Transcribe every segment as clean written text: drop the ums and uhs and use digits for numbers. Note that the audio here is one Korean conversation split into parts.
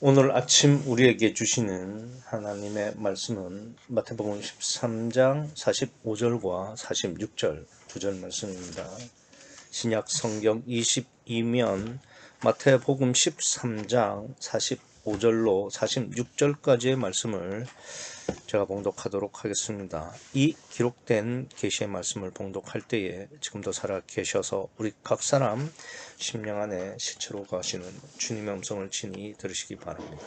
오늘 아침 우리에게 주시는 하나님의 말씀은 마태복음 13장 45절과 46절 두 절 말씀입니다. 신약 성경 22면 마태복음 13장 45절로 46절까지의 말씀을 제가 봉독하도록 하겠습니다. 이 기록된 계시의 말씀을 봉독할 때에 지금도 살아 계셔서 우리 각 사람 심령 안에 시체로 가시는 주님의 음성을 친히 들으시기 바랍니다.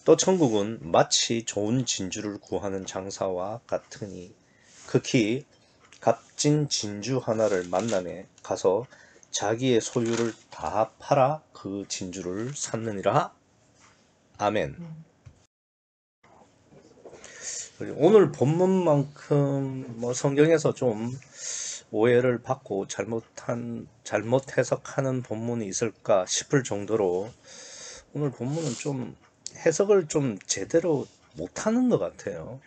또 천국은 마치 좋은 진주를 구하는 장사와 같으니 극히 값진 진주 하나를 만나매 가서 자기의 소유를 다 팔아 그 진주를 샀느니라. 아멘. 오늘 본문만큼 성경에서 좀 오해를 받고 잘못 해석하는 본문이 있을까 싶을 정도로 오늘 본문은 좀 해석을 좀 제대로 못하는 것 같아요.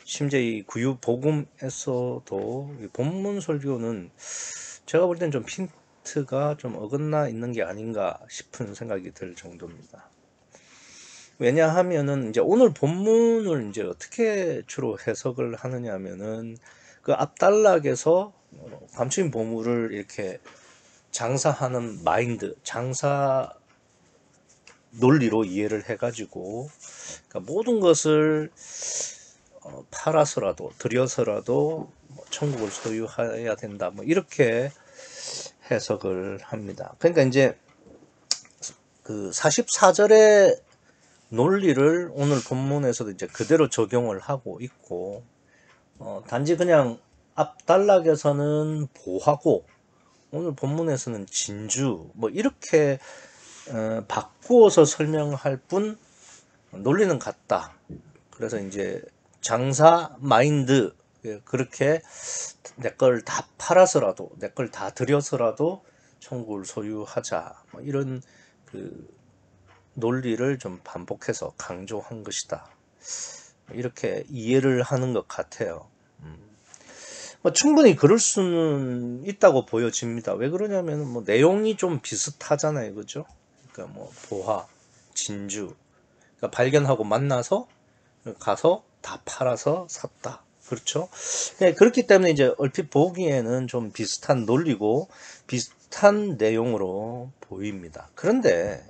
심지어 이 구유복음에서도 이 본문 설교는 제가 볼 땐 좀 핀트가 좀 어긋나 있는 게 아닌가 싶은 생각이 들 정도입니다. 왜냐하면은 이제 오늘 본문을 이제 어떻게 주로 해석을 하느냐 하면은 그 앞단락에서 감추인 보물을 이렇게 장사하는 마인드, 장사 논리로 이해를 해가지고 그러니까 모든 것을 팔아서라도 들여서라도 천국을 소유해야 된다. 이렇게 해석을 합니다. 그러니까 이제 그 44절의 논리를 오늘 본문에서도 이제 그대로 적용을 하고 있고, 단지 그냥 앞 단락에서는 보하고 오늘 본문에서는 진주 이렇게 바꾸어서 설명할 뿐 논리는 같다. 그래서 이제 장사 마인드, 그렇게 내 걸 다 팔아서라도 내 걸 다 들여서라도 천국을 소유하자, 이런 그 논리를 좀 반복해서 강조한 것이다. 이렇게 이해를 하는 것 같아요. 충분히 그럴 수는 있다고 보여집니다. 왜 그러냐면 내용이 좀 비슷하잖아요, 그죠? 그러니까 보화, 진주, 그러니까 발견하고 만나서 가서 다 팔아서 샀다. 그렇죠? 네, 그렇기 때문에 이제 얼핏 보기에는 좀 비슷한 논리고 비슷한 내용으로 보입니다. 그런데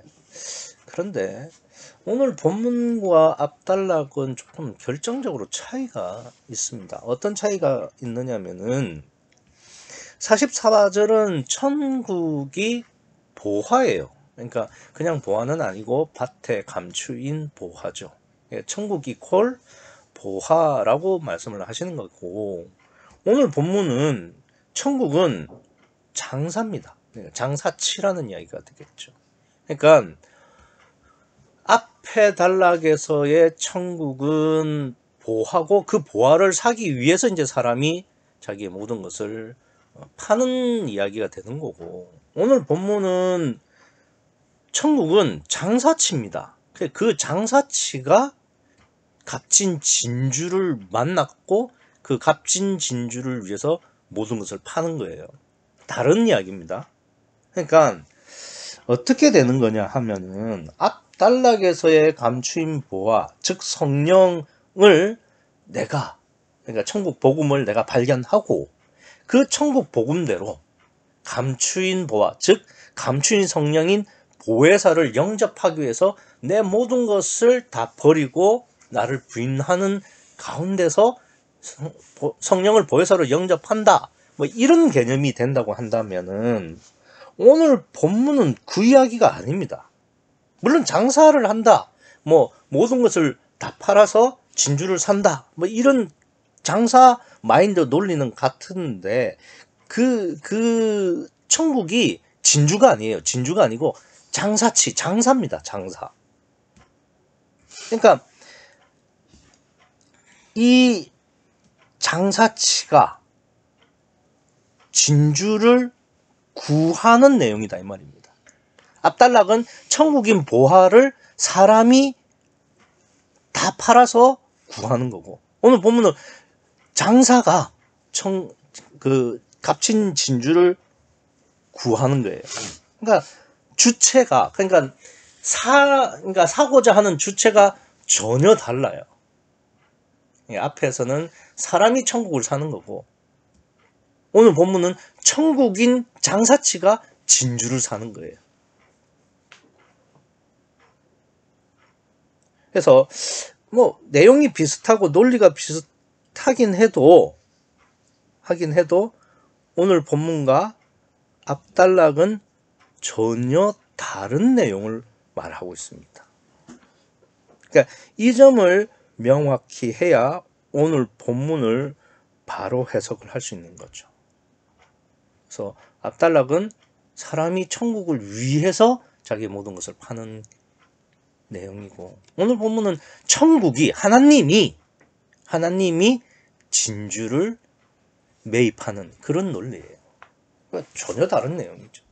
오늘 본문과 앞단락은 조금 결정적으로 차이가 있습니다. 어떤 차이가 있느냐면은 44절은 천국이 보화예요. 그러니까 그냥 보화는 아니고 밭에 감추인 보화죠. 천국이 콜 보화라고 말씀을 하시는 거고, 오늘 본문은 천국은 장사입니다. 장사치라는 이야기가 되겠죠. 그러니까 앞에 단락에서의 천국은 보화고 그 보화를 사기 위해서 이제 사람이 자기의 모든 것을 파는 이야기가 되는 거고, 오늘 본문은 천국은 장사치입니다. 그 장사치가 값진 진주를 만났고 그 값진 진주를 위해서 모든 것을 파는 거예요. 다른 이야기입니다. 그러니까 어떻게 되는 거냐 하면은 앞 단락에서의 감추인 보화, 즉 성령을 그러니까 천국 복음을 내가 발견하고 그 천국 복음대로 감추인 보화, 즉 감추인 성령인 보혜사를 영접하기 위해서 내 모든 것을 다 버리고 나를 부인하는 가운데서 성령을 보혜사로 영접한다. 이런 개념이 된다고 한다면은 오늘 본문은 그 이야기가 아닙니다. 물론 장사를 한다, 모든 것을 다 팔아서 진주를 산다, 이런 장사 마인드 논리는 같은데 그 천국이 진주가 아니에요. 진주가 아니고 장사입니다. 장사. 그러니까 이 장사치가 진주를 구하는 내용이다 이 말입니다. 앞단락은 천국인 보화를 사람이 다 팔아서 구하는 거고, 오늘 보면은 장사가 그 값진 진주를 구하는 거예요. 그러니까 주체가, 그러니까 그러니까 사고자 하는 주체가 전혀 달라요. 앞에서는 사람이 천국을 사는 거고, 오늘 본문은 천국인 장사치가 진주를 사는 거예요. 그래서 뭐 내용이 비슷하고 논리가 비슷하긴 해도 오늘 본문과 앞단락은 전혀 다른 내용을 말하고 있습니다. 그러니까 이 점을 명확히 해야 오늘 본문을 바로 해석을 할 수 있는 거죠. 그래서 앞단락은 사람이 천국을 위해서 자기의 모든 것을 파는 내용이고, 오늘 본문은 천국이 하나님이 진주를 매입하는 그런 논리예요. 그러니까 전혀 다른 내용이죠.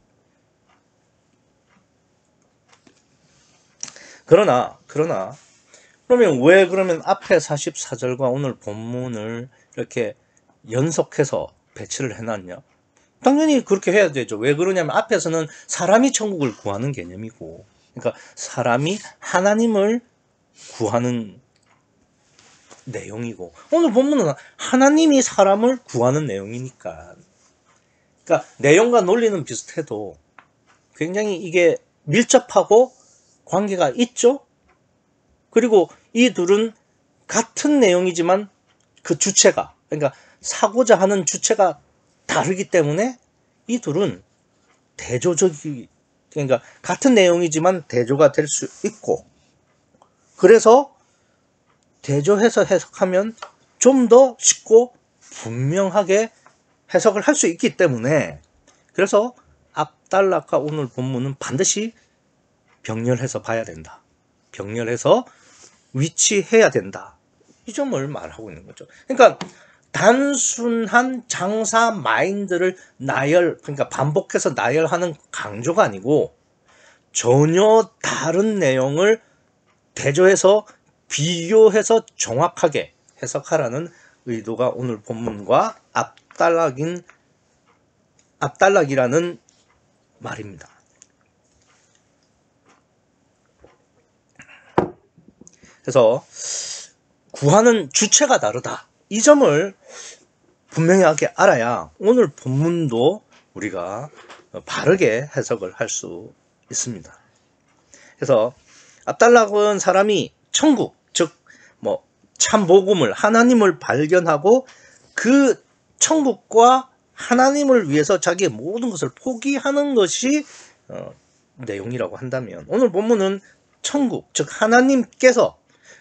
그러나 그러면 왜 앞에 44절과 오늘 본문을 이렇게 연속해서 배치를 해놨냐? 당연히 그렇게 해야 되죠. 왜 그러냐면 앞에서는 사람이 천국을 구하는 개념이고, 그러니까 사람이 하나님을 구하는 내용이고, 오늘 본문은 하나님이 사람을 구하는 내용이니까, 그러니까 내용과 논리는 비슷해도 굉장히 이게 밀접하고 관계가 있죠. 그리고 이 둘은 같은 내용이지만 그 주체가, 그러니까 사고자 하는 주체가 다르기 때문에 이 둘은 그러니까 같은 내용이지만 대조가 될 수 있고, 그래서 대조해서 해석하면 좀 더 쉽고 분명하게 해석을 할 수 있기 때문에, 그래서 앞단락과 오늘 본문은 반드시 병렬해서 봐야 된다. 병렬해서 위치해야 된다. 이 점을 말하고 있는 거죠. 그러니까 단순한 장사 마인드를 그러니까 반복해서 나열하는 강조가 아니고, 전혀 다른 내용을 대조해서 비교해서 정확하게 해석하라는 의도가 오늘 본문과 앞단락이라는 말입니다. 그래서 구하는 주체가 다르다. 이 점을 분명하게 알아야 오늘 본문도 우리가 바르게 해석을 할 수 있습니다. 그래서 앞단락은 사람이 천국, 즉 참복음을, 하나님을 발견하고 그 천국과 하나님을 위해서 자기의 모든 것을 포기하는 것이 내용이라고 한다면, 오늘 본문은 천국, 즉 하나님께서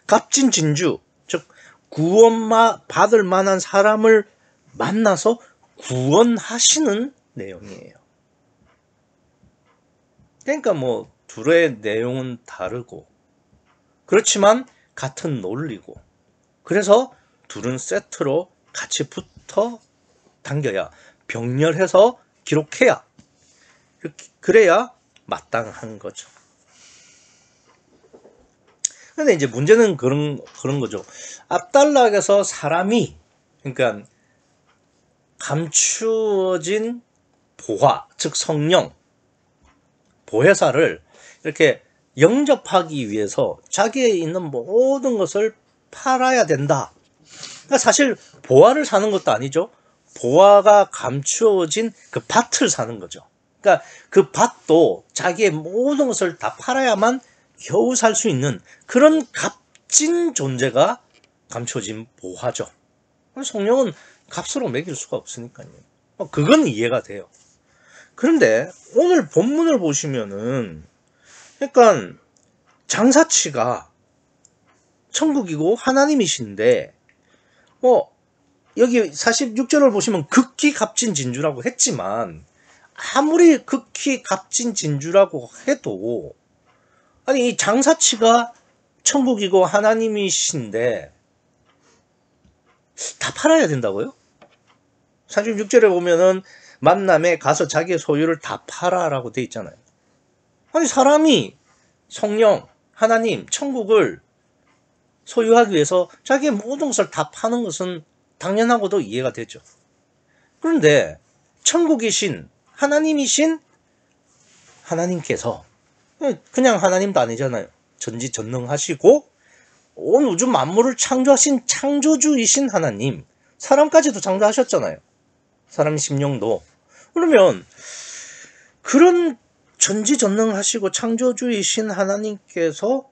값진 진주, 즉 구원 받을 만한 사람을 만나서 구원하시는 내용이에요. 그러니까 둘의 내용은 다르고, 그렇지만 같은 논리고, 그래서 둘은 세트로 같이 붙어 당겨야, 병렬해서 기록해야, 그래야 마땅한 거죠. 근데 이제 문제는 그런 거죠. 앞단락에서 사람이, 그러니까 감추어진 보화, 즉 성령, 보혜사를 이렇게 영접하기 위해서 자기에 있는 모든 것을 팔아야 된다. 그러니까 사실 보화를 사는 것도 아니죠. 보화가 감추어진 그 밭을 사는 거죠. 그러니까 그 밭도 자기의 모든 것을 다 팔아야만 겨우 살 수 있는 그런 값진 존재가 감춰진 보화죠. 성령은 값으로 매길 수가 없으니까요. 그건 이해가 돼요. 그런데 오늘 본문을 보시면은, 그러니까 장사치가 천국이고 하나님이신데, 여기 46절을 보시면 극히 값진 진주라고 했지만, 아무리 극히 값진 진주라고 해도, 아니 이 장사치가 천국이고 하나님이신데 다 팔아야 된다고요? 46절에 보면은 만남에 가서 자기의 소유를 다 팔아라고 돼 있잖아요. 아니 사람이 성령, 하나님, 천국을 소유하기 위해서 자기의 모든 것을 다 파는 것은 당연하고도 이해가 되죠. 그런데 천국이신 하나님이신 하나님께서 그냥 하나님도 아니잖아요. 전지전능하시고 온 우주 만물을 창조하신 창조주이신 하나님, 사람까지도 창조하셨잖아요. 사람 심령도. 그러면 그런 전지전능하시고 창조주이신 하나님께서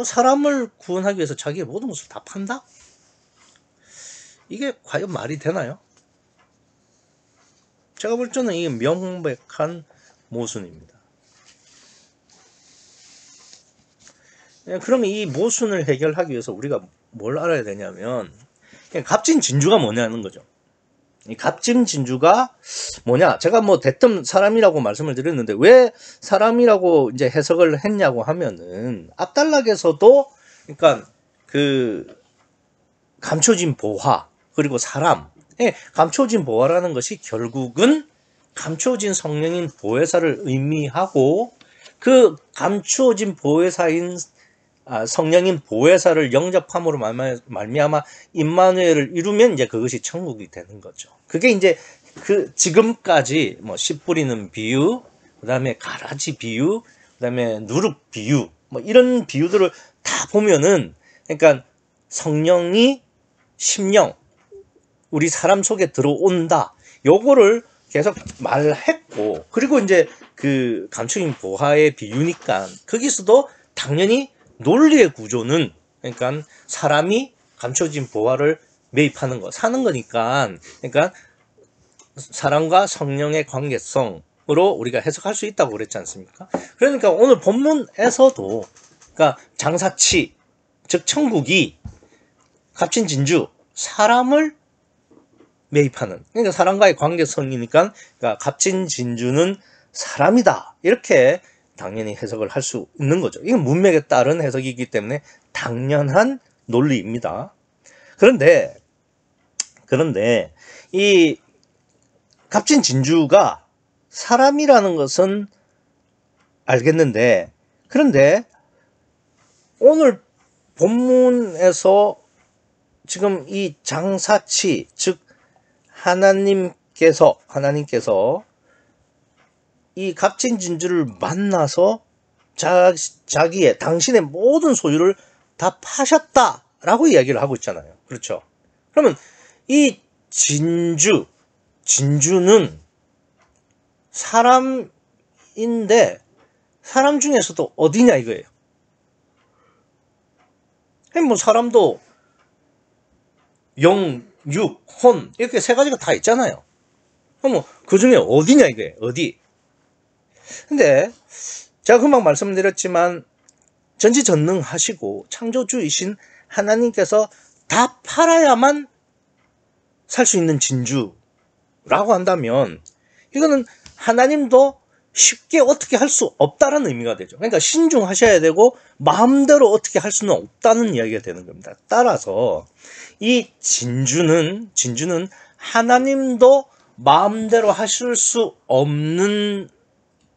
사람을 구원하기 위해서 자기의 모든 것을 다 판다? 이게 과연 말이 되나요? 제가 볼 때는 이게 명백한 모순입니다. 그러면 이 모순을 해결하기 위해서 우리가 뭘 알아야 되냐면, 갑진진주가 뭐냐는 거죠. 이 갑진진주가 뭐냐? 제가 뭐 대뜸 사람이라고 말씀을 드렸는데 왜 사람이라고 이제 해석을 했냐고 하면은 앞단락에서도 그러니까 그 감춰진 보화 그리고 사람, 감춰진 보화라는 것이 결국은 감춰진 성령인 보혜사를 의미하고 그 감춰진 보혜사인 성령인 보혜사를 영접함으로 말미암아 임마누엘을 이루면 이제 그것이 천국이 되는 거죠. 그게 이제 그 지금까지 뭐 씨 뿌리는 비유, 그다음에 가라지 비유, 그다음에 누룩 비유, 뭐 이런 비유들을 다 보면은 그러니까 성령이 심령 우리 사람 속에 들어온다. 요거를 계속 말했고, 그리고 이제 그 감춰진 보화의 비유니까 거기서도 당연히 논리의 구조는 그러니까 사람이 감춰진 보화를 매입하는 거, 사는 거니까, 그러니까 사람과 성령의 관계성으로 우리가 해석할 수 있다고 그랬지 않습니까? 그러니까 오늘 본문에서도 그러니까 장사치, 즉 천국이 갑진진주, 사람을 매입하는, 그러니까 사람과의 관계성이니까 그러니까 갑진진주는 사람이다, 이렇게 당연히 해석을 할 수 있는 거죠. 이건 문맥에 따른 해석이기 때문에 당연한 논리입니다. 그런데 이 갑진진주가 사람이라는 것은 알겠는데, 그런데 오늘 본문에서 지금 이 장사치, 즉 하나님께서 이 갑진진주를 만나서 자기의 당신의 모든 소유를 다 파셨다라고 이야기를 하고 있잖아요. 그렇죠? 그러면 이 진주는 사람인데 사람 중에서도 어디냐 이거예요. 뭐 사람도 영, 육, 혼 이렇게 세 가지가 다 있잖아요. 그럼 그 중에 어디냐 이거예요. 어디? 근데 제가 금방 말씀드렸지만 전지전능하시고 창조주이신 하나님께서 다 팔아야만 살 수 있는 진주라고 한다면 이거는 하나님도 쉽게 어떻게 할 수 없다는 의미가 되죠. 그러니까 신중하셔야 되고 마음대로 어떻게 할 수는 없다는 이야기가 되는 겁니다. 따라서 이 진주는 하나님도 마음대로 하실 수 없는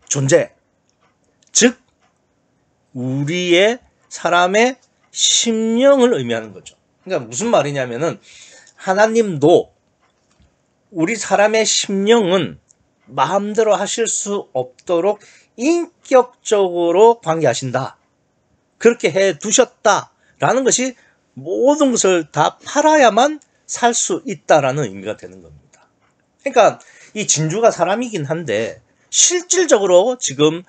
존재, 즉 우리의 사람의 심령을 의미하는 거죠. 그러니까 무슨 말이냐면은 하나님도 우리 사람의 심령은 마음대로 하실 수 없도록 인격적으로 관계하신다, 그렇게 해 두셨다라는 것이 모든 것을 다 팔아야만 살 수 있다라는 의미가 되는 겁니다. 그러니까 이 진주가 사람이긴 한데 실질적으로 지금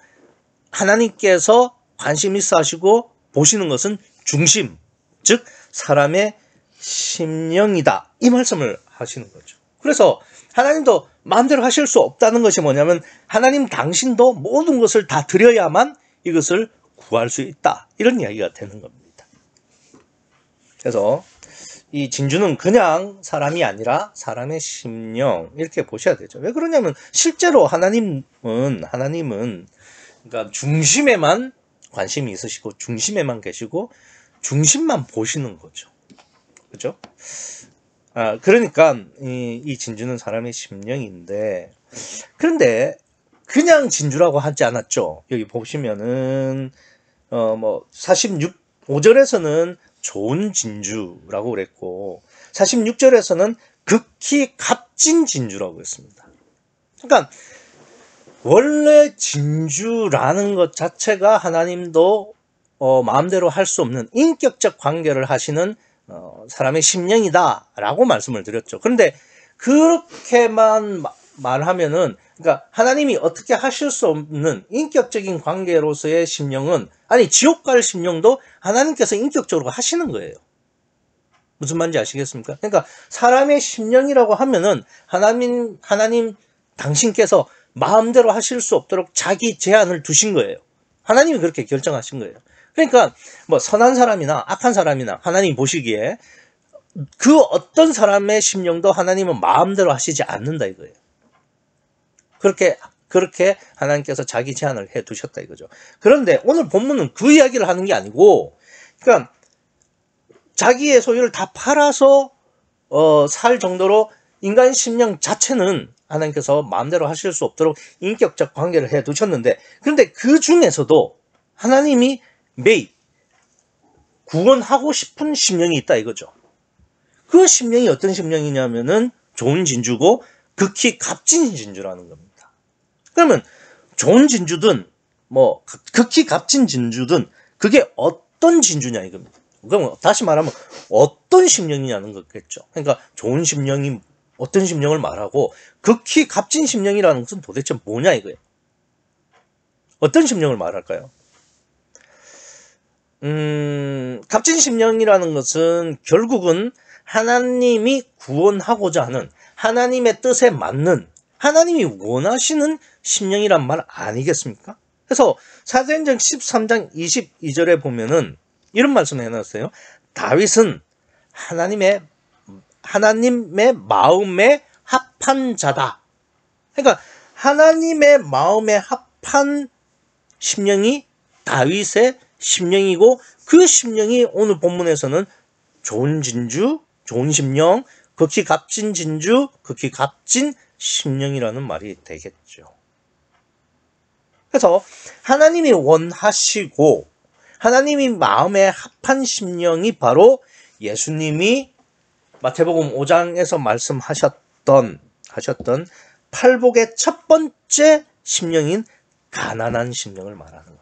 하나님께서 관심 있어 하시고 보시는 것은 중심, 즉 사람의 심령이다, 이 말씀을 하시는 거죠. 그래서 하나님도 마음대로 하실 수 없다는 것이 뭐냐면 하나님 당신도 모든 것을 다 드려야만 이것을 구할 수 있다, 이런 이야기가 되는 겁니다. 그래서 이 진주는 그냥 사람이 아니라 사람의 심령, 이렇게 보셔야 되죠. 왜 그러냐면 실제로 하나님은 그러니까 중심에만 관심이 있으시고 중심에만 계시고 중심만 보시는 거죠. 그죠? 그러니까 이 진주는 사람의 심령인데, 그런데 그냥 진주라고 하지 않았죠. 여기 보시면은 뭐 5절에서는 좋은 진주라고 그랬고 46절에서는 극히 값진 진주라고 했습니다. 그러니까 원래 진주라는 것 자체가 하나님도 마음대로 할 수 없는 인격적 관계를 하시는 사람의 심령이다라고 말씀을 드렸죠. 그런데 그렇게만 말하면은, 그러니까 하나님이 어떻게 하실 수 없는 인격적인 관계로서의 심령은, 아니 지옥 갈 심령도 하나님께서 인격적으로 하시는 거예요. 무슨 말인지 아시겠습니까? 그러니까 사람의 심령이라고 하면은 하나님 당신께서 마음대로 하실 수 없도록 자기 제한을 두신 거예요. 하나님이 그렇게 결정하신 거예요. 그러니까 뭐 선한 사람이나 악한 사람이나 하나님 보시기에 그 어떤 사람의 심령도 하나님은 마음대로 하시지 않는다 이거예요. 그렇게 하나님께서 자기 제한을 해 두셨다 이거죠. 그런데 오늘 본문은 그 이야기를 하는 게 아니고, 그러니까 자기의 소유를 다 팔아서 살 정도로 인간 심령 자체는 하나님께서 마음대로 하실 수 없도록 인격적 관계를 해 두셨는데, 그런데 그 중에서도 하나님이 매일 구원하고 싶은 심령이 있다 이거죠. 그 심령이 어떤 심령이냐면은 좋은 진주고 극히 값진 진주라는 겁니다. 그러면 좋은 진주든 뭐 극히 값진 진주든 그게 어떤 진주냐 이겁니다. 그럼 다시 말하면 어떤 심령이냐는 거겠죠. 그러니까 좋은 심령이 어떤 심령을 말하고 극히 값진 심령이라는 것은 도대체 뭐냐 이거예요. 어떤 심령을 말할까요? 값진 심령이라는 것은 결국은 하나님이 구원하고자 하는 하나님의 뜻에 맞는 하나님이 원하시는 심령이란 말 아니겠습니까? 그래서 사도행전 13장 22절에 보면은 이런 말씀을 해놨어요. 다윗은 하나님의 마음에 합한 자다. 그러니까 하나님의 마음에 합한 심령이 다윗의 심령이고, 그 심령이 오늘 본문에서는 좋은 진주, 좋은 심령, 극히 값진 진주, 극히 값진 심령이라는 말이 되겠죠. 그래서 하나님이 원하시고 하나님이 마음에 합한 심령이 바로 예수님이 마태복음 5장에서 말씀하셨던 팔복의 첫 번째 심령인 가난한 심령을 말하는 겁니다.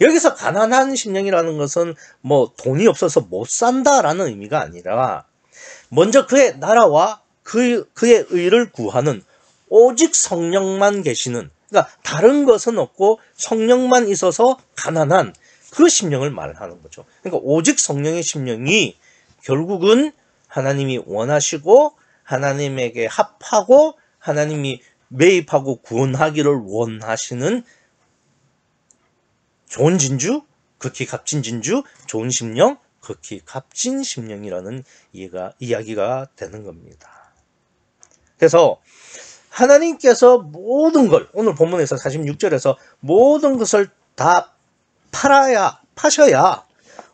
여기서 가난한 심령이라는 것은 뭐 돈이 없어서 못 산다라는 의미가 아니라 먼저 그의 나라와 그의 의를 구하는 오직 성령만 계시는, 그러니까 다른 것은 없고 성령만 있어서 가난한 그 심령을 말하는 거죠. 그러니까 오직 성령의 심령이 결국은 하나님이 원하시고 하나님에게 합하고 하나님이 매입하고 구원하기를 원하시는 좋은 진주, 극히 값진 진주, 좋은 심령, 극히 값진 심령이라는 이야기가 되는 겁니다. 그래서 하나님께서 모든 걸, 오늘 본문에서 46절에서 모든 것을 다 파셔야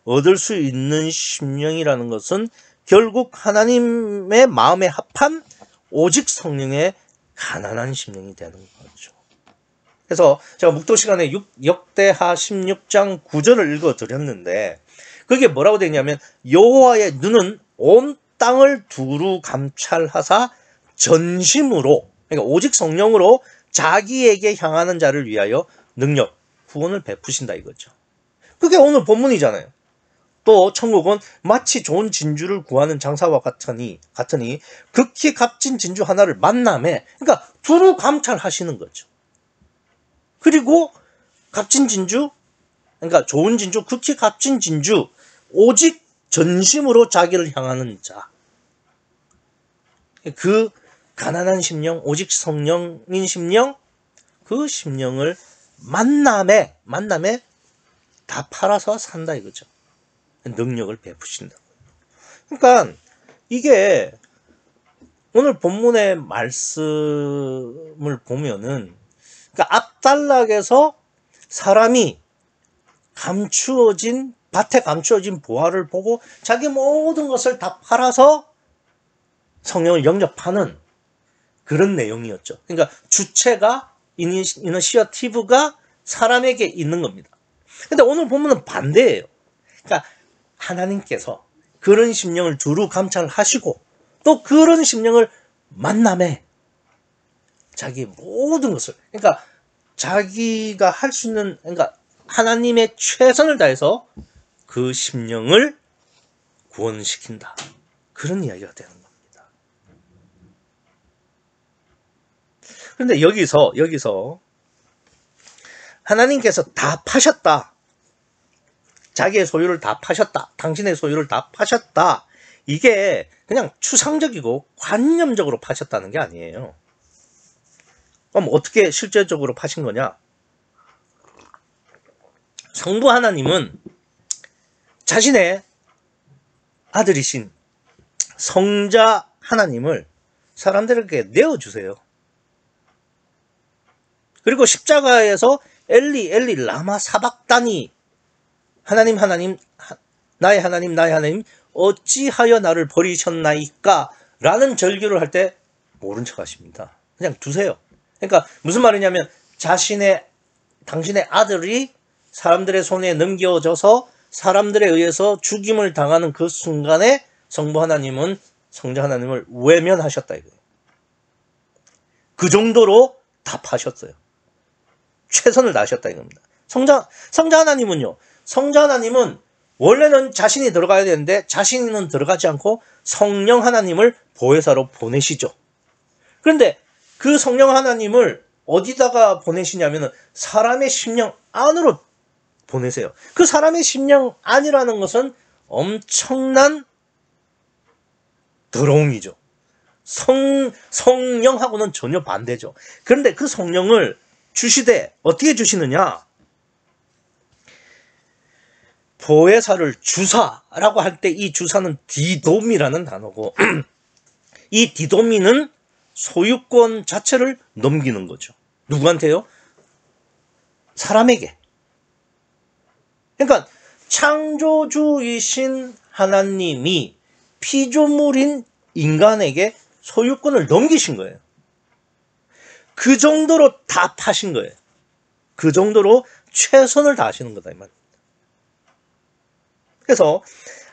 얻을 수 있는 심령이라는 것은 결국 하나님의 마음에 합한 오직 성령의 가난한 심령이 되는 거죠. 그래서 제가 묵도 시간에 역대하 16장 9절을 읽어드렸는데, 그게 뭐라고 되냐면 여호와의 눈은 온 땅을 두루 감찰하사 전심으로, 그러니까 오직 성령으로 자기에게 향하는 자를 위하여 능력, 구원을 베푸신다 이거죠. 그게 오늘 본문이잖아요. 또 천국은 마치 좋은 진주를 구하는 장사와 같으니 극히 값진 진주 하나를 만남에, 그러니까 두루 감찰하시는 거죠. 그리고 값진 진주, 그러니까 좋은 진주, 극히 값진 진주, 오직 전심으로 자기를 향하는 자, 그 가난한 심령, 오직 성령인 심령, 그 심령을 만남에 다 팔아서 산다 이거죠. 능력을 베푸신다. 그러니까 이게 오늘 본문의 말씀을 보면은, 그러니까 앞단락에서 사람이 밭에 감추어진 보화를 보고 자기 모든 것을 다 팔아서 성령을 영접하는 그런 내용이었죠. 그러니까 주체가, 이니시어티브가 사람에게 있는 겁니다. 근데 오늘 본문은 반대예요. 그러니까 하나님께서 그런 심령을 두루 감찰하시고 또 그런 심령을 만남에 자기 모든 것을, 그러니까 자기가 할 수 있는, 그러니까 하나님의 최선을 다해서 그 심령을 구원시킨다. 그런 이야기가 되는 겁니다. 그런데 여기서 하나님께서 다 파셨다. 자기의 소유를 다 파셨다. 당신의 소유를 다 파셨다. 이게 그냥 추상적이고 관념적으로 파셨다는 게 아니에요. 그럼 어떻게 실제적으로 파신 거냐? 성부 하나님은 자신의 아들이신 성자 하나님을 사람들에게 내어주세요. 그리고 십자가에서 엘리 엘리 라마 사박다니, 하나님 하나님 나의 하나님 어찌하여 나를 버리셨나이까 라는 절규를 할 때 모른 척 하십니다. 그냥 두세요. 그러니까 무슨 말이냐면 당신의 아들이 사람들의 손에 넘겨져서 사람들에 의해서 죽임을 당하는 그 순간에 성부 하나님은 성자 하나님을 외면하셨다 이거예요. 그 정도로 다 파셨어요. 최선을 다하셨다 이겁니다. 성자 하나님은요. 성자 하나님은 원래는 자신이 들어가야 되는데 자신은 들어가지 않고 성령 하나님을 보혜사로 보내시죠. 그런데 그 성령 하나님을 어디다가 보내시냐면은 사람의 심령 안으로 보내세요. 그 사람의 심령 안이라는 것은 엄청난 더러움이죠. 성령하고는 전혀 반대죠. 그런데 그 성령을 주시되 어떻게 주시느냐? 보혜사를 주사라고 할 때 이 주사는 디돔이라는 단어고 이 디돔이는 소유권 자체를 넘기는 거죠. 누구한테요? 사람에게. 그러니까 창조주이신 하나님이 피조물인 인간에게 소유권을 넘기신 거예요. 그 정도로 다 파신 거예요. 그 정도로 최선을 다하시는 거다 이 말입니다. 그래서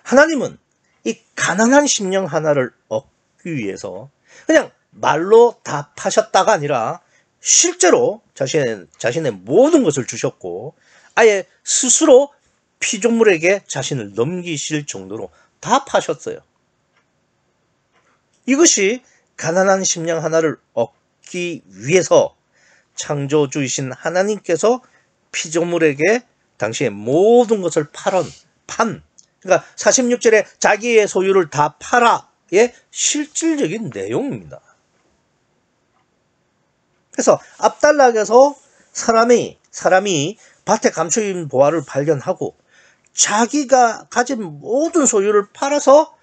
하나님은 이 가난한 심령 하나를 얻기 위해서 그냥 말로 다 파셨다가 아니라 실제로 자신의 모든 것을 주셨고 아예 스스로 피조물에게 자신을 넘기실 정도로 다 파셨어요. 이것이 가난한 심령 하나를 얻기 위해서 창조주이신 하나님께서 피조물에게 당시의 모든 것을 그러니까 46절에 자기의 소유를 다 팔아의 실질적인 내용입니다. 그래서 앞단락에서 사람이 밭에 감추인 보화를 발견하고 자기가 가진 모든 소유를 팔아서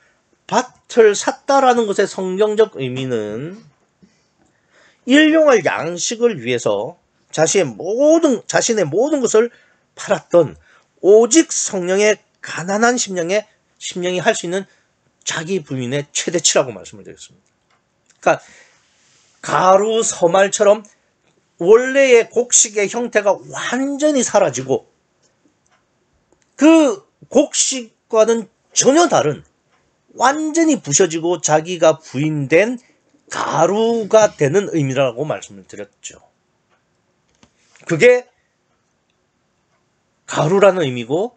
밭을 샀다라는 것의 성경적 의미는 일용할 양식을 위해서 자신의 모든 것을 팔았던 오직 성령의 가난한 심령이 할 수 있는 자기 부인의 최대치라고 말씀을 드렸습니다. 그러니까 가루 서말처럼 원래의 곡식의 형태가 완전히 사라지고 그 곡식과는 전혀 다른 완전히 부셔지고 자기가 부인된 가루가 되는 의미라고 말씀을 드렸죠. 그게 가루라는 의미고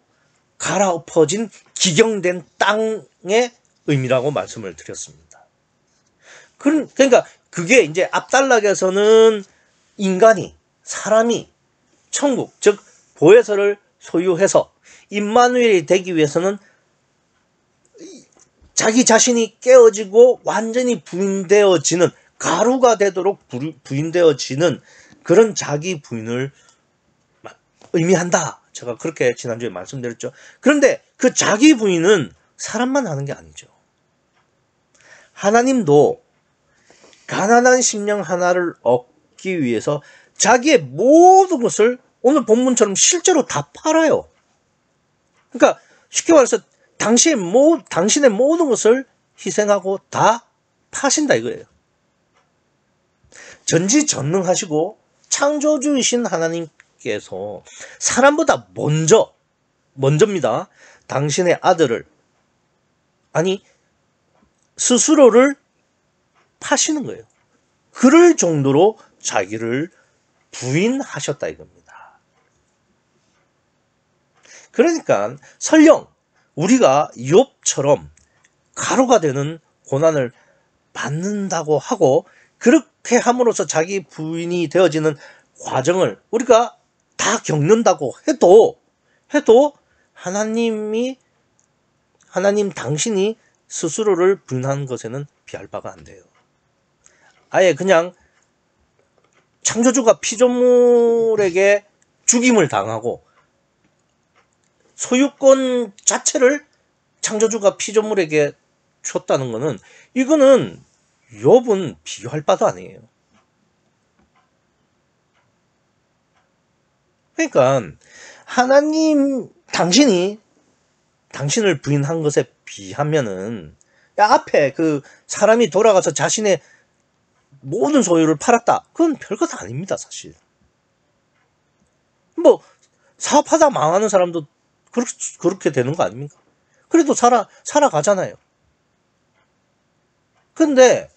갈아엎어진 기경된 땅의 의미라고 말씀을 드렸습니다. 그러니까 그게 이제 앞단락에서는 사람이 천국, 즉 보혜사를 소유해서 임마누엘이 되기 위해서는 자기 자신이 깨어지고 완전히 부인되어지는 가루가 되도록 부인되어지는 그런 자기 부인을 의미한다. 제가 그렇게 지난주에 말씀드렸죠. 그런데 그 자기 부인은 사람만 하는 게 아니죠. 하나님도 가난한 심령 하나를 얻기 위해서 자기의 모든 것을 오늘 본문처럼 실제로 다 팔아요. 그러니까 쉽게 말해서 당신의 모든 것을 희생하고 다 파신다 이거예요. 전지전능하시고 창조주이신 하나님께서 사람보다 먼저입니다. 당신의 아들을 스스로를 파시는 거예요. 그럴 정도로 자기를 부인하셨다 이겁니다. 그러니까 설령 우리가 욥처럼 가루가 되는 고난을 받는다고 하고 그렇게 함으로써 자기 부인이 되어지는 과정을 우리가 다 겪는다고 해도 하나님 당신이 스스로를 부인하는 것에는 비할 바가 안 돼요. 아예 그냥 창조주가 피조물에게 죽임을 당하고 소유권 자체를 창조주가 피조물에게 줬다는 것은 이거는 욥은 비교할 바도 아니에요. 그러니까 하나님 당신이 당신을 부인한 것에 비하면은 앞에 그 사람이 돌아가서 자신의 모든 소유를 팔았다. 그건 별것 아닙니다, 사실. 뭐 사업하다 망하는 사람도 그렇게 되는 거 아닙니까? 그래도 살아가잖아요. 근데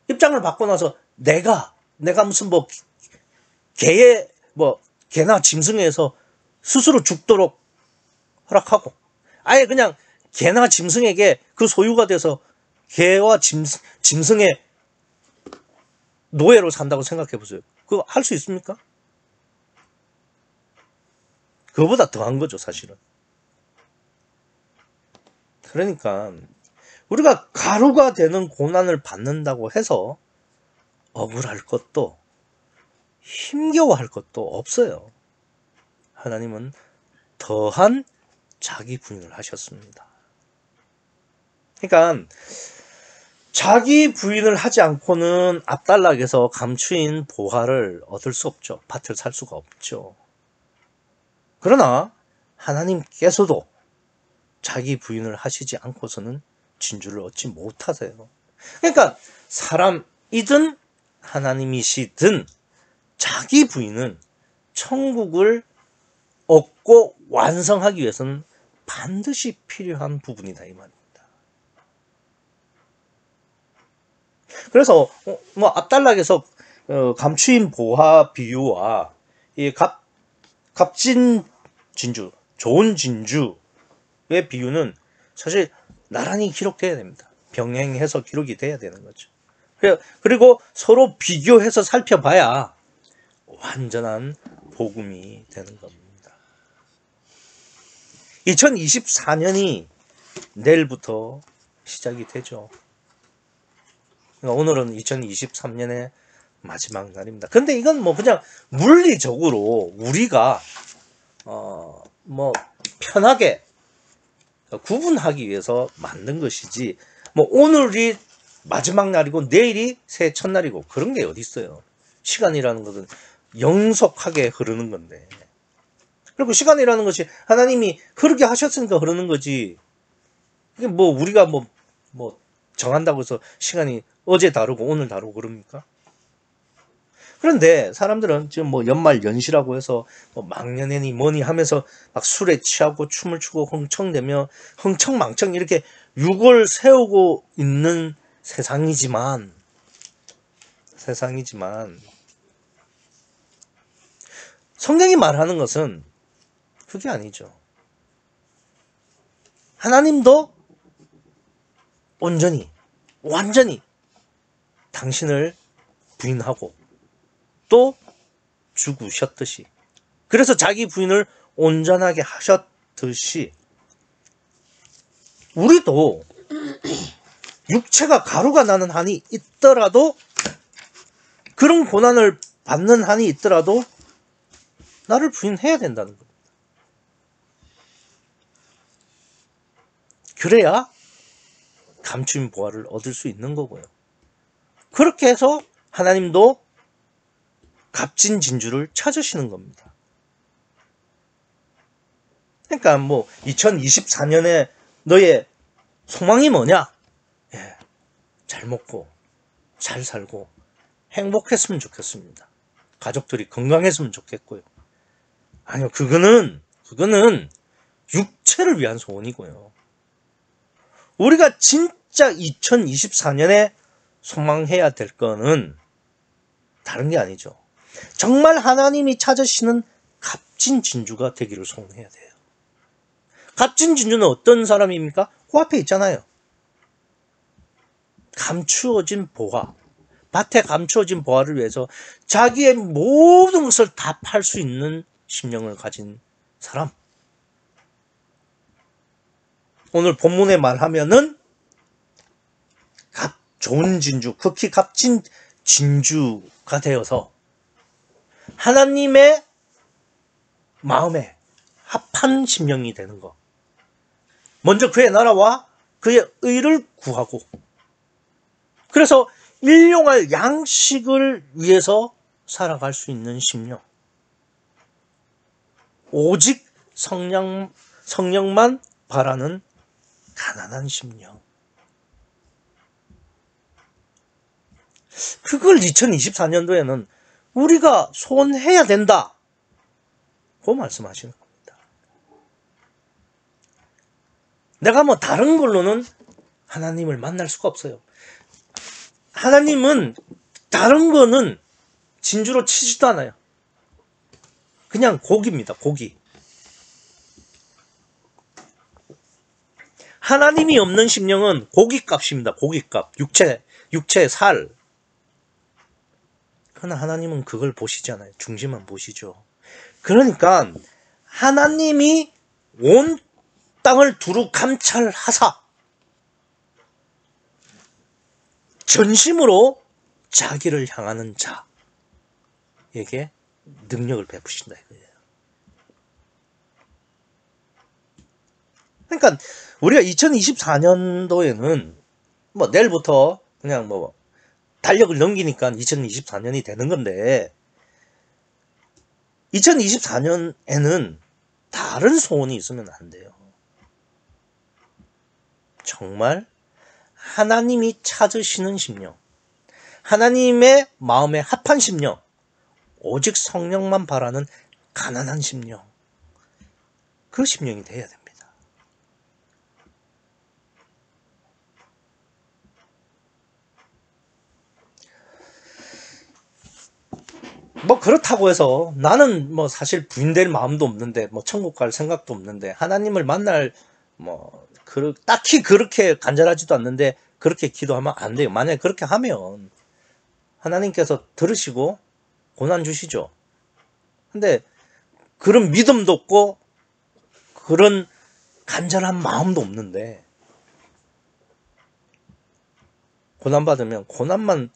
입장을 바꿔 나서 내가 무슨 뭐 개나 짐승에서 스스로 죽도록 허락하고 아예 그냥 개나 짐승에게 그 소유가 돼서 개와 짐승의 노예로 산다고 생각해 보세요. 그거 할 수 있습니까? 그거보다 더한 거죠, 사실은. 그러니까 우리가 가루가 되는 고난을 받는다고 해서 억울할 것도 힘겨워할 것도 없어요. 하나님은 더한 자기 부인을 하셨습니다. 그러니까 자기 부인을 하지 않고는 앞달락에서 감추인 보화를 얻을 수 없죠. 밭을 살 수가 없죠. 그러나 하나님께서도 자기 부인을 하시지 않고서는 진주를 얻지 못하세요. 그러니까 사람이든 하나님이시든 자기 부인은 천국을 얻고 완성하기 위해서는 반드시 필요한 부분이다 이 말입니다. 그래서 뭐 앞단락에서 감추인 보화 비유와 이 값진 진주, 좋은 진주의 비유는 사실 나란히 기록돼야 됩니다. 병행해서 기록이 돼야 되는 거죠. 그리고 서로 비교해서 살펴봐야 완전한 복음이 되는 겁니다. 2024년이 내일부터 시작이 되죠. 오늘은 2023년의 마지막 날입니다. 근데 이건 뭐 그냥 물리적으로 우리가 뭐 편하게 구분하기 위해서 만든 것이지 뭐 오늘이 마지막 날이고 내일이 새해 첫날이고 그런 게 어디 있어요. 시간이라는 것은 영속하게 흐르는 건데, 그리고 시간이라는 것이 하나님이 흐르게 하셨으니까 흐르는 거지. 이게 뭐 우리가 뭐 정한다고 해서 시간이 어제 다르고 오늘 다르고 그럽니까? 그런데 사람들은 지금 뭐 연말 연시라고 해서 뭐 막년회니 뭐니 하면서 막 술에 취하고 춤을 추고 흥청대며 흥청망청 이렇게 육을 세우고 있는 세상이지만 성경이 말하는 것은 그게 아니죠. 하나님도 온전히 완전히 당신을 부인하고 또 죽으셨듯이, 그래서 자기 부인을 온전하게 하셨듯이 우리도 육체가 가루가 나는 한이 있더라도, 그런 고난을 받는 한이 있더라도 나를 부인해야 된다는 겁니다. 그래야 감추인 보화를 얻을 수 있는 거고요. 그렇게 해서 하나님도 값진 진주를 찾으시는 겁니다. 그러니까 뭐 2024년에 너의 소망이 뭐냐? 잘 먹고 잘 살고 행복했으면 좋겠습니다. 가족들이 건강했으면 좋겠고요. 아니요, 그거는 육체를 위한 소원이고요. 우리가 진짜 2024년에 소망해야 될 거는 다른 게 아니죠. 정말 하나님이 찾으시는 값진 진주가 되기를 소원해야 돼요. 값진 진주는 어떤 사람입니까? 그 앞에 있잖아요. 감추어진 보화. 밭에 감추어진 보화를 위해서 자기의 모든 것을 다 팔 수 있는 심령을 가진 사람. 오늘 본문에 말하면은 좋은 진주, 극히 값진 진주가 되어서 하나님의 마음에 합한 심령이 되는 것. 먼저 그의 나라와 그의 의를 구하고, 그래서 일용할 양식을 위해서 살아갈 수 있는 심령. 오직 성령만 바라는 가난한 심령. 그걸 2024년도에는 우리가 소원해야 된다. 그 말씀하시는 겁니다. 내가 뭐 다른 걸로는 하나님을 만날 수가 없어요. 하나님은 다른 거는 진주로 치지도 않아요. 그냥 고기입니다. 고기. 하나님이 없는 심령은 고깃값입니다. 고깃값. 육체, 살. 그러나 하나님은 그걸 보시잖아요. 중심만 보시죠. 그러니까 하나님이 온 땅을 두루 감찰하사 전심으로 자기를 향하는 자에게 능력을 베푸신다 이거예요. 그러니까 우리가 2024년도에는 뭐 내일부터 그냥 뭐 달력을 넘기니까 2024년이 되는 건데, 2024년에는 다른 소원이 있으면 안 돼요. 정말 하나님이 찾으시는 심령, 하나님의 마음에 합한 심령, 오직 성령만 바라는 가난한 심령, 그 심령이 돼야 됩니다. 뭐 그렇다고 해서 나는 뭐 사실 부인될 마음도 없는데, 뭐 천국 갈 생각도 없는데, 하나님을 만날 뭐 딱히 그렇게 간절하지도 않는데 그렇게 기도하면 안 돼요. 만약에 그렇게 하면 하나님께서 들으시고 고난 주시죠. 근데 그런 믿음도 없고 그런 간절한 마음도 없는데, 고난 받으면 고난만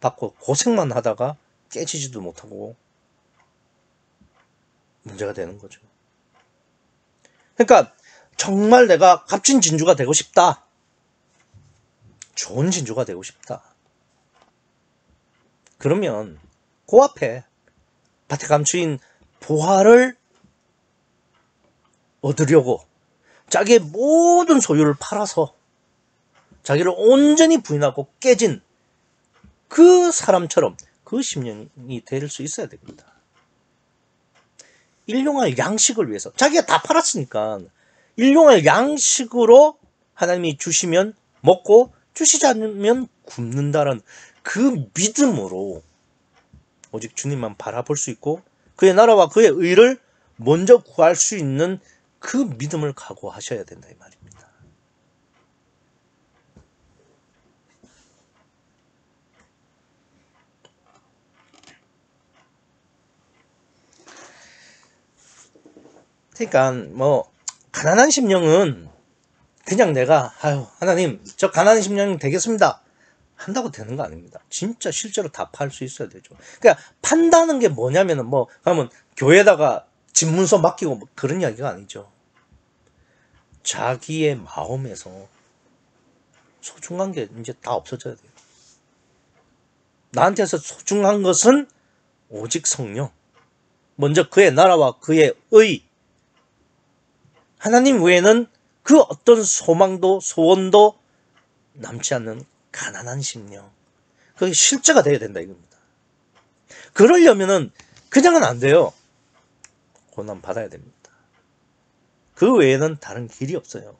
받고 고생만 하다가 깨지지도 못하고 문제가 되는 거죠. 그러니까 정말 내가 값진 진주가 되고 싶다. 좋은 진주가 되고 싶다. 그러면 그 앞에 밭에 감추인 보화를 얻으려고 자기의 모든 소유를 팔아서 자기를 온전히 부인하고 깨진 그 사람처럼 그 심령이 될 수 있어야 됩니다. 일용할 양식을 위해서 자기가 다 팔았으니까 일용할 양식으로 하나님이 주시면 먹고 주시지 않으면 굶는다는 그 믿음으로 오직 주님만 바라볼 수 있고 그의 나라와 그의 의를 먼저 구할 수 있는 그 믿음을 각오하셔야 된다 이 말입니다. 그러니까 뭐 가난한 심령은 그냥 내가 하나님 저 가난한 심령 되겠습니다 한다고 되는 거 아닙니다. 진짜 실제로 다 팔 수 있어야 되죠. 그러니까 판다는 게 뭐냐면은 뭐 그러면 교회에다가 집문서 맡기고 뭐 그런 이야기가 아니죠. 자기의 마음에서 소중한 게 이제 다 없어져야 돼요. 나한테서 소중한 것은 오직 성령, 먼저 그의 나라와 그의 의, 하나님 외에는 그 어떤 소망도 소원도 남지 않는 가난한 심령, 그게 실제가 돼야 된다 이겁니다. 그러려면은 그냥은 안 돼요. 고난 받아야 됩니다. 그 외에는 다른 길이 없어요.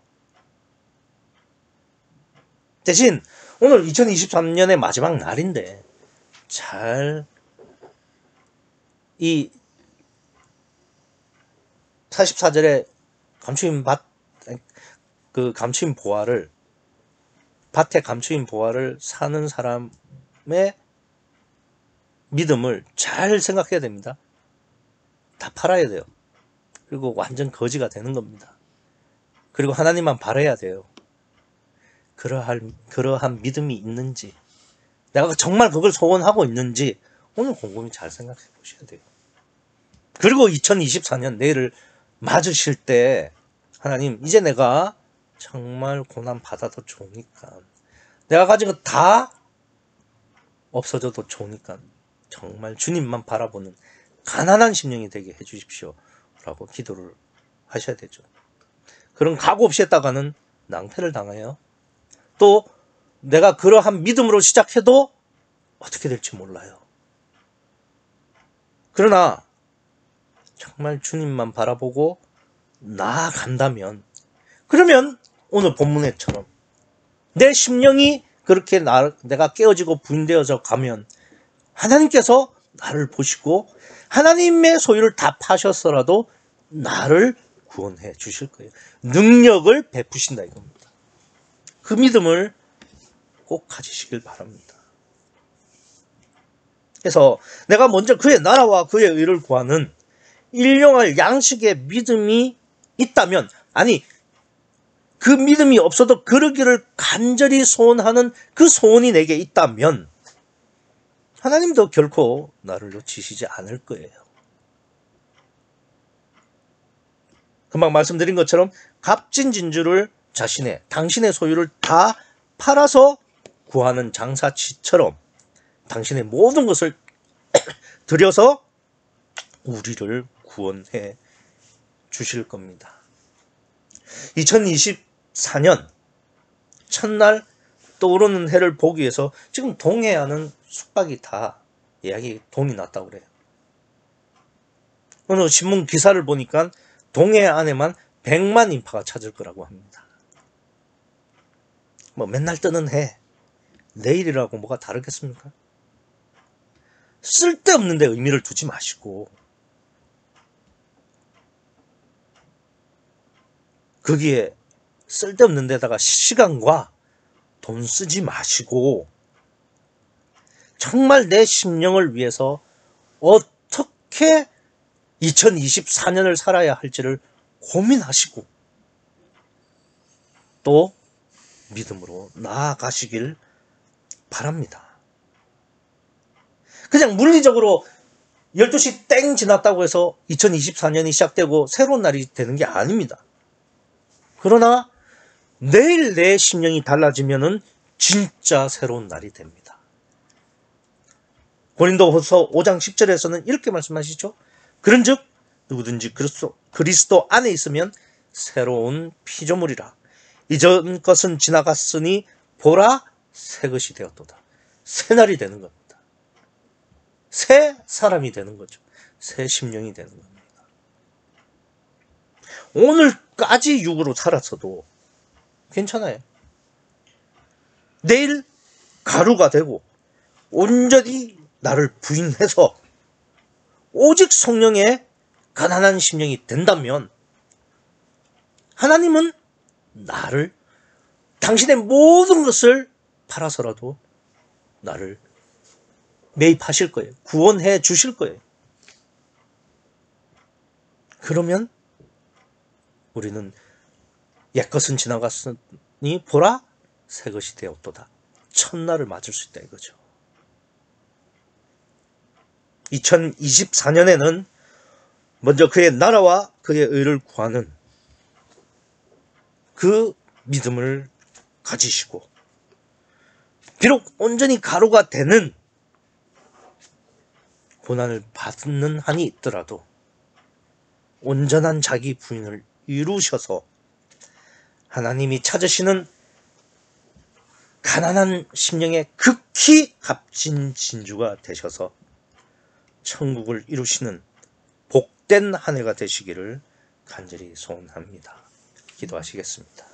대신 오늘 2023년의 마지막 날인데 잘 이 44절에 감추인 보화를, 밭에 감추인 보화를 사는 사람의 믿음을 잘 생각해야 됩니다. 다 팔아야 돼요. 그리고 완전 거지가 되는 겁니다. 그리고 하나님만 바라야 돼요. 그러한 믿음이 있는지, 내가 정말 그걸 소원하고 있는지 오늘 곰곰이 잘 생각해 보셔야 돼요. 그리고 2024년 내일을 맞으실 때 하나님, 이제 내가 정말 고난 받아도 좋으니까, 내가 가진 거 다 없어져도 좋으니까 정말 주님만 바라보는 가난한 심령이 되게 해주십시오 라고 기도를 하셔야 되죠. 그런 각오 없이 했다가는 낭패를 당해요. 또 내가 그러한 믿음으로 시작해도 어떻게 될지 몰라요. 그러나 정말 주님만 바라보고 나아간다면, 그러면 오늘 본문에처럼 내 심령이 그렇게 내가 깨어지고 부인되어져 가면 하나님께서 나를 보시고 하나님의 소유를 다 파셨어라도 나를 구원해 주실 거예요. 능력을 베푸신다 이겁니다. 그 믿음을 꼭 가지시길 바랍니다. 그래서 내가 먼저 그의 나라와 그의 의를 구하는 일용할 양식의 믿음이 있다면, 아니 그 믿음이 없어도 그러기를 간절히 소원하는 그 소원이 내게 있다면 하나님도 결코 나를 놓치시지 않을 거예요. 금방 말씀드린 것처럼 값진 진주를 당신의 소유를 다 팔아서 구하는 장사치처럼 당신의 모든 것을 들여서 우리를 구원해 주실 겁니다. 2024년 첫날 떠오르는 해를 보기 위해서 지금 동해안은 숙박이 다 예약이 돈이 났다고 그래요. 오늘 신문 기사를 보니까 동해안에만 100만 인파가 찾을 거라고 합니다. 뭐 맨날 뜨는 해, 내일이라고 뭐가 다르겠습니까? 쓸데없는 데 의미를 두지 마시고 거기에 쓸데없는 데다가 시간과 돈 쓰지 마시고 정말 내 심령을 위해서 어떻게 2024년을 살아야 할지를 고민하시고 또 믿음으로 나아가시길 바랍니다. 그냥 물리적으로 12시 땡 지났다고 해서 2024년이 시작되고 새로운 날이 되는 게 아닙니다. 그러나 내일 내 심령이 달라지면은 진짜 새로운 날이 됩니다. 고린도후서 5장 10절에서는 이렇게 말씀하시죠. 그런즉 누구든지 그리스도 안에 있으면 새로운 피조물이라. 이전 것은 지나갔으니 보라 새 것이 되었도다. 새 날이 되는 겁니다. 새 사람이 되는 거죠. 새 심령이 되는 겁니다. 오늘까지 육으로 살았어도 괜찮아요. 내일 가루가 되고 온전히 나를 부인해서 오직 성령의 가난한 심령이 된다면 하나님은 나를, 당신의 모든 것을 팔아서라도 나를 매입하실 거예요. 구원해 주실 거예요. 그러면 우리는 옛것은 지나갔으니 보라 새 것이 되었도다. 첫날을 맞을 수 있다 이거죠. 2024년에는 먼저 그의 나라와 그의 의를 구하는 그 믿음을 가지시고, 비록 온전히 가루가 되는 고난을 받는 한이 있더라도 온전한 자기 부인을 이루셔서 하나님이 찾으시는 가난한 심령의 극히 값진 진주가 되셔서 천국을 이루시는 복된 한 해가 되시기를 간절히 소원합니다. 기도하시겠습니다.